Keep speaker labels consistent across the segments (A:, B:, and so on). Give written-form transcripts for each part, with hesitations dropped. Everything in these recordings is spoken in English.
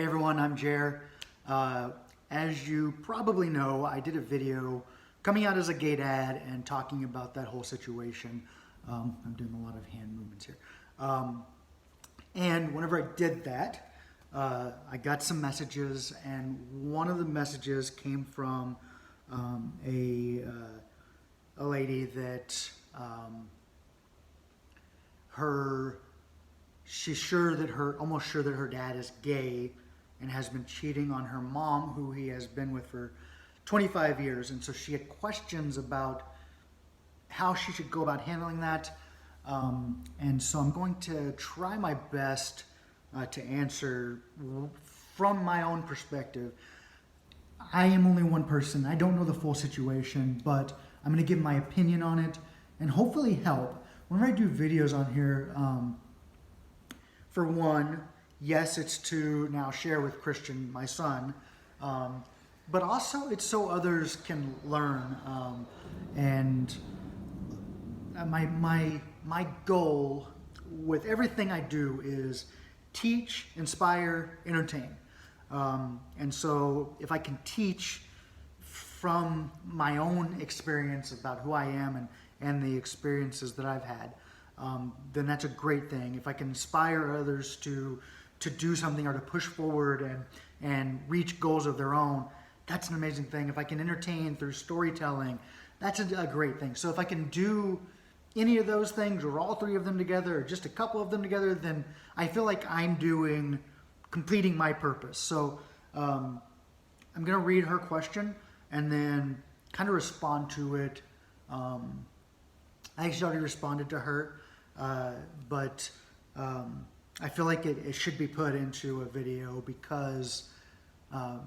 A: Hey everyone, I'm Jer. As you probably know, I did a video coming out as a gay dad and talking about that whole situation. I'm doing a lot of hand movements here. And whenever I did that, I got some messages, and one of the messages came from a lady that she's almost sure that her dad is gay and has been cheating on her mom, who he has been with for 25 years. And so she had questions about how she should go about handling that. And so I'm going to try my best to answer from my own perspective. I am only one person. I don't know the full situation, but I'm going to give my opinion on it and hopefully help. Whenever I do videos on here, for one, yes, it's to now share with Christian, my son, but also it's so others can learn. And my goal with everything I do is teach, inspire, entertain. And so if I can teach from my own experience about who I am and the experiences that I've had, then that's a great thing. If I can inspire others to do something or to push forward and reach goals of their own, that's an amazing thing. If I can entertain through storytelling, that's a great thing. So if I can do any of those things, or all three of them together, or just a couple of them together, then I feel like I'm completing my purpose. So I'm going to read her question and then kind of respond to it. I actually already responded to her, but I feel like it should be put into a video because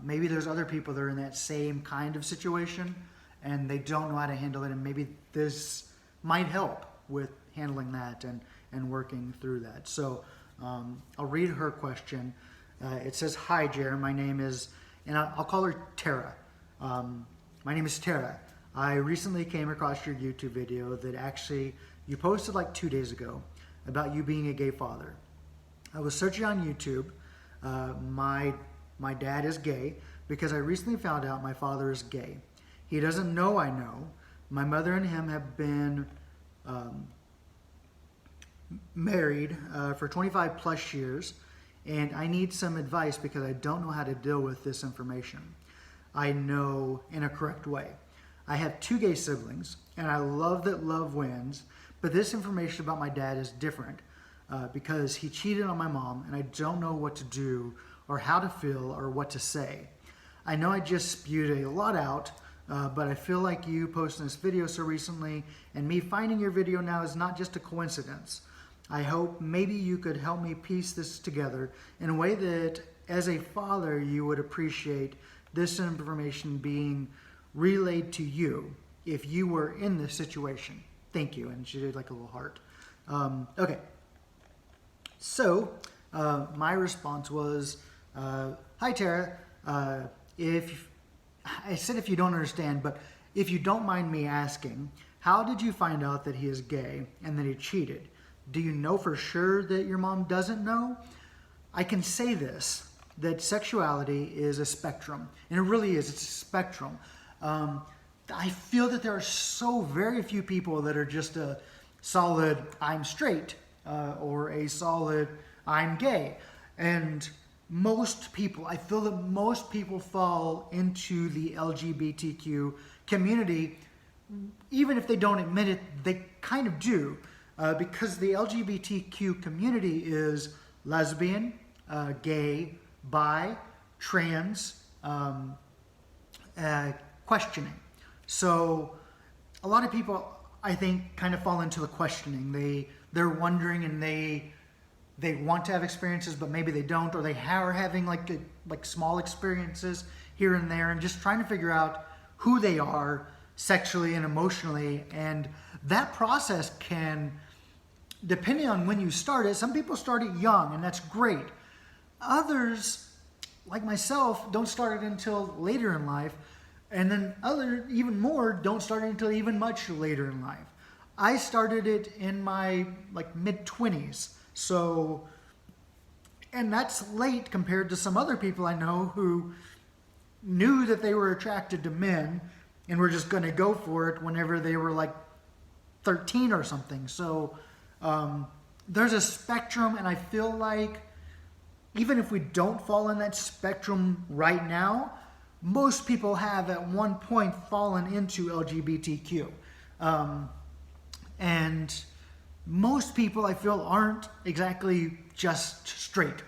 A: maybe there's other people that are in that same kind of situation and they don't know how to handle it, and maybe this might help with handling that and working through that. So I'll read her question. It says, "Hi, Jer, my name is," and I'll call her Tara. My name is Tara. I recently came across your YouTube video that actually you posted like 2 days ago about you being a gay father. I was searching on YouTube. My dad is gay because I recently found out my father is gay. He doesn't know I know. My mother and him have been married for 25 plus years, and I need some advice because I don't know how to deal with this information. I know in a correct way. I have 2 gay siblings, and I love that love wins, but this information about my dad is different because he cheated on my mom, and I don't know what to do or how to feel or what to say. I know I just spewed a lot out, but I feel like you posting this video so recently and me finding your video now is not just a coincidence. I hope maybe you could help me piece this together in a way that as a father you would appreciate this information being relayed to you if you were in this situation. Thank you. And she did like a little heart. Okay. So my response was, "Hi, Tara. If you don't understand, but if you don't mind me asking, how did you find out that he is gay and that he cheated? Do you know for sure that your mom doesn't know?" I can say this, that sexuality is a spectrum, and it really is. It's a spectrum. I feel that there are so very few people that are just a solid "I'm straight" or a solid "I'm gay." And I feel that most people fall into the LGBTQ community, even if they don't admit it, they kind of do, because the LGBTQ community is lesbian, gay, bi, trans, questioning. So a lot of people, I think, kind of fall into the questioning. They're wondering, and they want to have experiences, but maybe they don't, or they are having like small experiences here and there, and just trying to figure out who they are sexually and emotionally. And that process can, depending on when you start it, some people start it young, and that's great. Others, like myself, don't start it until later in life, and then others, even more, don't start it until even much later in life. I started it in my mid-20s. So And that's late compared to some other people I know who knew that they were attracted to men and were just going to go for it whenever they were like 13 or something. So there's a spectrum, and I feel like even if we don't fall in that spectrum right now, most people have at one point fallen into LGBTQ. And most people, I feel, aren't exactly just straight,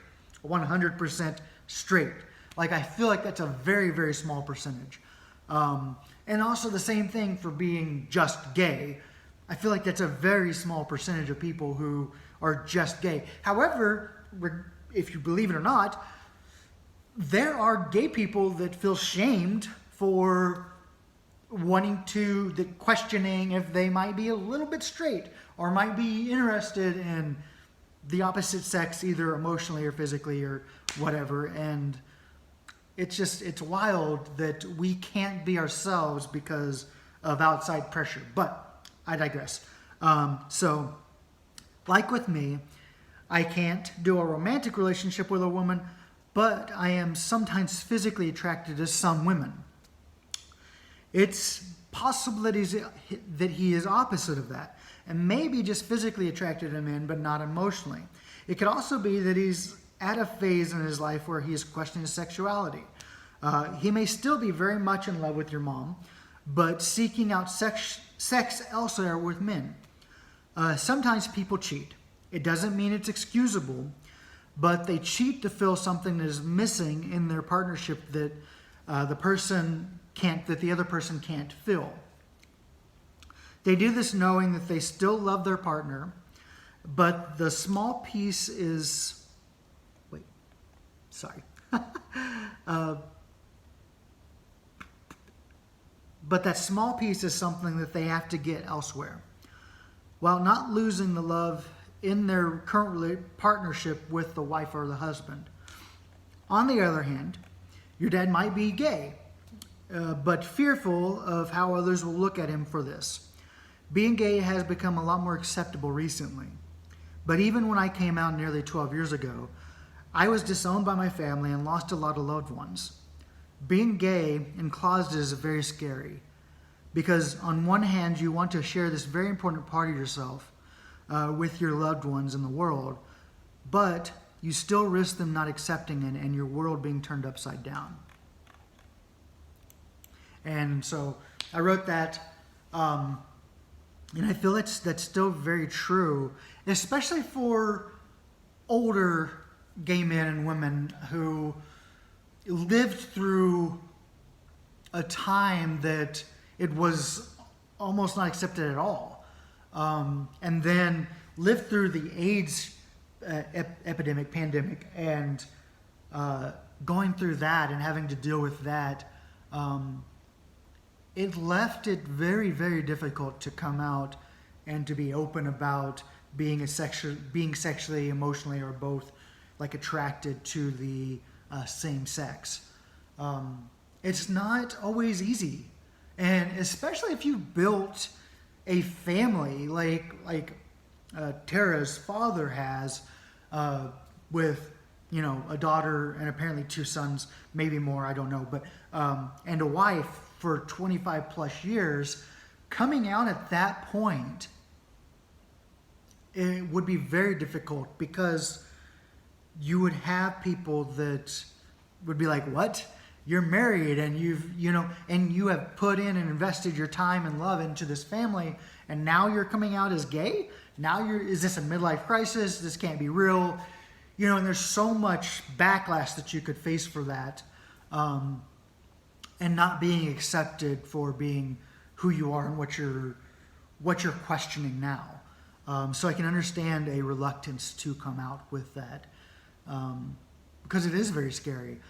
A: 100% straight. Like, I feel like that's a very, very small percentage. And also the same thing for being just gay. I feel like that's a very small percentage of people who are just gay. However, if you believe it or not, there are gay people that feel shamed for questioning if they might be a little bit straight or might be interested in the opposite sex, either emotionally or physically or whatever. And it's wild that we can't be ourselves because of outside pressure. But I digress. So, like with me, I can't do a romantic relationship with a woman, but I am sometimes physically attracted to some women. It's possible that he is opposite of that, and maybe just physically attracted to men, but not emotionally. It could also be that he's at a phase in his life where he is questioning his sexuality. He may still be very much in love with your mom, but seeking out sex elsewhere with men. Sometimes people cheat. It doesn't mean it's excusable, but they cheat to fill something that is missing in their partnership that the other person can't fill. They do this knowing that they still love their partner, but the small piece is but that small piece is something that they have to get elsewhere, while not losing the love in their current partnership with the wife or the husband. On the other hand, your dad might be gay, but fearful of how others will look at him for this. Being gay has become a lot more acceptable recently. But even when I came out nearly 12 years ago, I was disowned by my family and lost a lot of loved ones. Being gay and closeted is very scary, because on one hand, you want to share this very important part of yourself with your loved ones in the world, but you still risk them not accepting it and your world being turned upside down. And so I wrote that, and I feel that's still very true, especially for older gay men and women who lived through a time that it was almost not accepted at all. And then lived through the AIDS pandemic, and going through that and having to deal with that, it left it very, very difficult to come out and to be open about being sexually, emotionally, or both, like, attracted to the same sex. It's not always easy, and especially if you built a family like Tara's father has, with a daughter and apparently 2 sons, maybe more, I don't know, but and a wife for 25 plus years. Coming out at that point, it would be very difficult, because you would have people that would be like, what? You're married and and you have put in and invested your time and love into this family, and now you're coming out as gay? Is this a midlife crisis? This can't be real. And there's so much backlash that you could face for that, and not being accepted for being who you are and what you're questioning now. So I can understand a reluctance to come out with that, because it is very scary.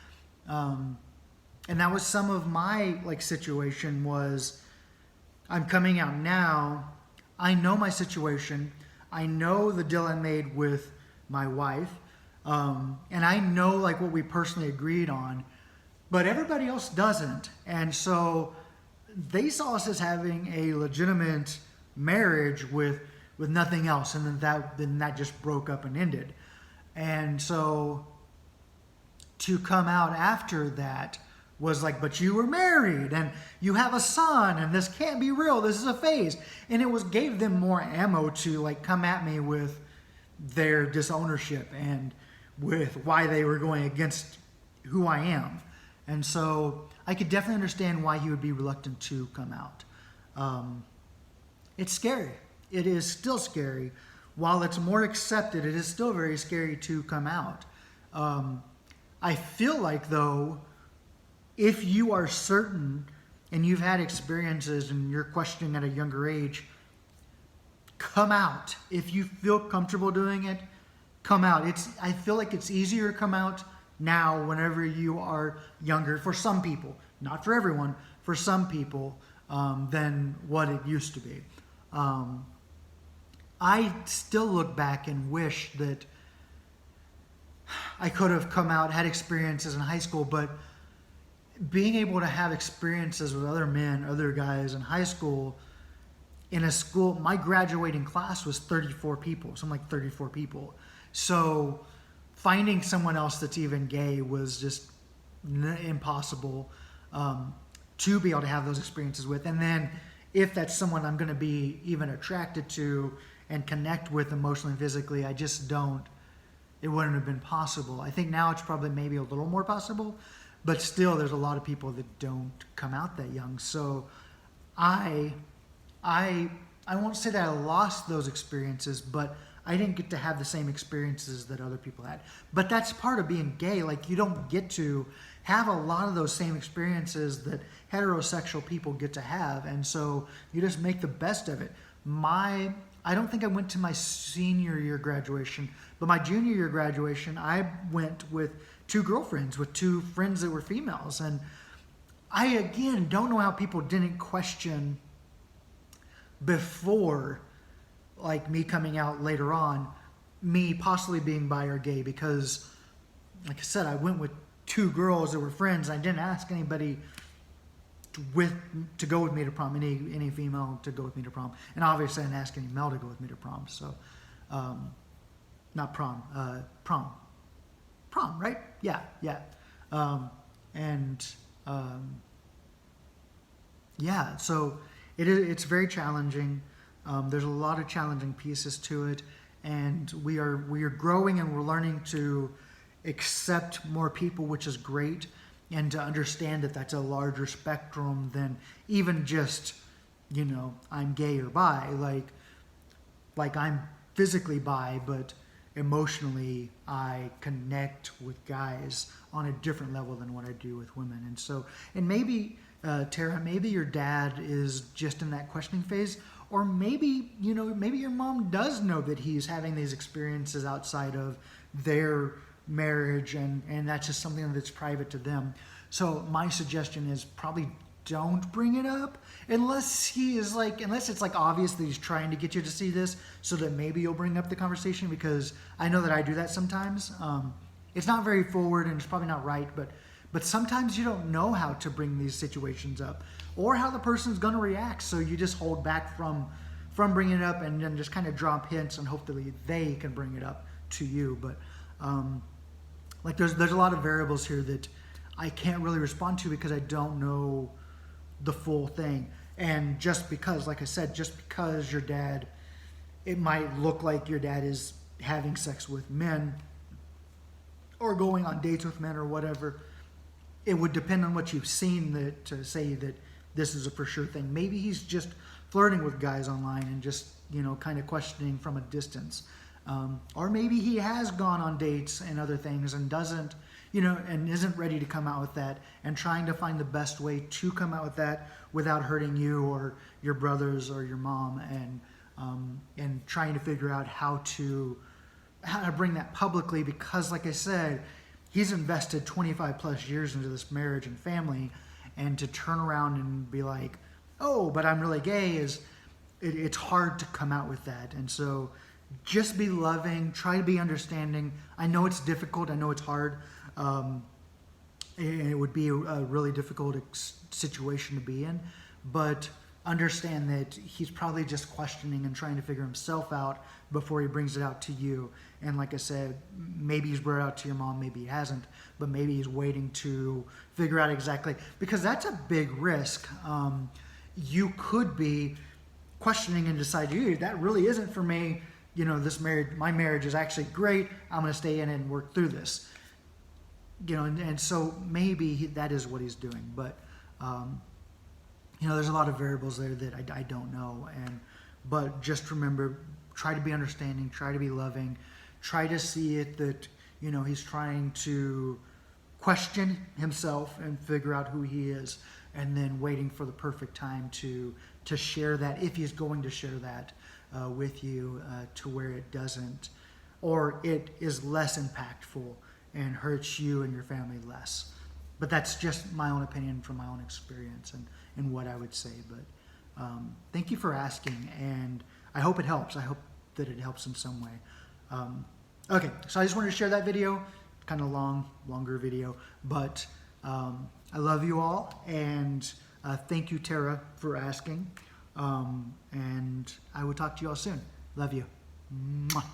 A: And that was some of my situation was, I'm coming out now. I know my situation. I know the deal I made with my wife. And I know what we personally agreed on, but everybody else doesn't. And so they saw us as having a legitimate marriage with nothing else. And then that just broke up and ended. And so to come out after that was like, but you were married and you have a son and this can't be real. This is a phase. And it gave them more ammo to like come at me with their disownership and with why they were going against who I am. And so I could definitely understand why he would be reluctant to come out. It's scary. It is still scary. While it's more accepted, it is still very scary to come out. I feel like, though, if you are certain and you've had experiences and you're questioning at a younger age, come out. If you feel comfortable doing it, come out. I feel like it's easier to come out now whenever you are younger, for some people, not for everyone, for some people, than what it used to be. I still look back and wish that I could have come out, had experiences in high school, but being able to have experiences with other men, other guys in high school, in a school, my graduating class was 34 people, something like 34 people. So finding someone else that's even gay was just impossible to be able to have those experiences with. And then if that's someone I'm going to be even attracted to and connect with emotionally and physically, I just don't. It wouldn't have been possible. I think now it's probably maybe a little more possible, but still there's a lot of people that don't come out that young. So I won't say that I lost those experiences, but I didn't get to have the same experiences that other people had. But that's part of being gay. Like, you don't get to have a lot of those same experiences that heterosexual people get to have. And so you just make the best of it. I don't think I went to my senior year graduation, but my junior year graduation, I went with 2 girlfriends, with 2 friends that were females. And I, again, don't know how people didn't question before, like me coming out later on, me possibly being bi or gay, because, like I said, I went with 2 girls that were friends. I didn't ask anybody to go with me to prom, any female to go with me to prom, and obviously I didn't ask any male to go with me to prom. So, not prom, prom, right? Yeah. Yeah. So it's very challenging. There's a lot of challenging pieces to it, and we are growing and we're learning to accept more people, which is great, and to understand that that's a larger spectrum than even just, I'm gay or bi. Like I'm physically bi, but emotionally I connect with guys on a different level than what I do with women. And so, and maybe, Tara, maybe your dad is just in that questioning phase, or maybe, maybe your mom does know that he's having these experiences outside of their marriage, and that's just something that's private to them. So my suggestion is probably don't bring it up unless it's like obvious that he's trying to get you to see this, so that maybe you'll bring up the conversation, because I know that I do that sometimes. It's not very forward and it's probably not right, but sometimes you don't know how to bring these situations up or how the person's going to react, so you just hold back from bringing it up, and then just kind of drop hints and hopefully they can bring it up to you. But like there's a lot of variables here that I can't really respond to because I don't know the full thing. And just because, like I said, just because your dad, it might look like your dad is having sex with men or going on dates with men or whatever, it would depend on what you've seen to say that this is a for sure thing. Maybe he's just flirting with guys online and just, kind of questioning from a distance. Or maybe he has gone on dates and other things and doesn't, and isn't ready to come out with that, and trying to find the best way to come out with that without hurting you or your brothers or your mom, and trying to figure out how to bring that publicly, because like I said, he's invested 25 plus years into this marriage and family, and to turn around and be like, oh, but I'm really gay, it's hard to come out with that. And so just be loving, try to be understanding. I know it's difficult, I know it's hard, and it would be a really difficult situation to be in, but understand that he's probably just questioning and trying to figure himself out before he brings it out to you. And like I said, maybe he's brought it out to your mom, maybe he hasn't, but maybe he's waiting to figure out exactly, because that's a big risk. You could be questioning and decide, that really isn't for me. My marriage is actually great. I'm going to stay in it and work through this. And so maybe that is what he's doing, but there's a lot of variables there that I don't know. But just remember, try to be understanding, try to be loving, try to see it that, he's trying to question himself and figure out who he is, and then waiting for the perfect time to share that, if he's going to share that with you, to where it doesn't, or it is less impactful and hurts you and your family less. But that's just my own opinion from my own experience and what I would say. But thank you for asking, and I hope it helps. I hope that it helps in some way. Okay, so I just wanted to share that video. Kind of longer video, but I love you all, and thank you, Tara, for asking. And I will talk to you all soon. Love you. Mwah.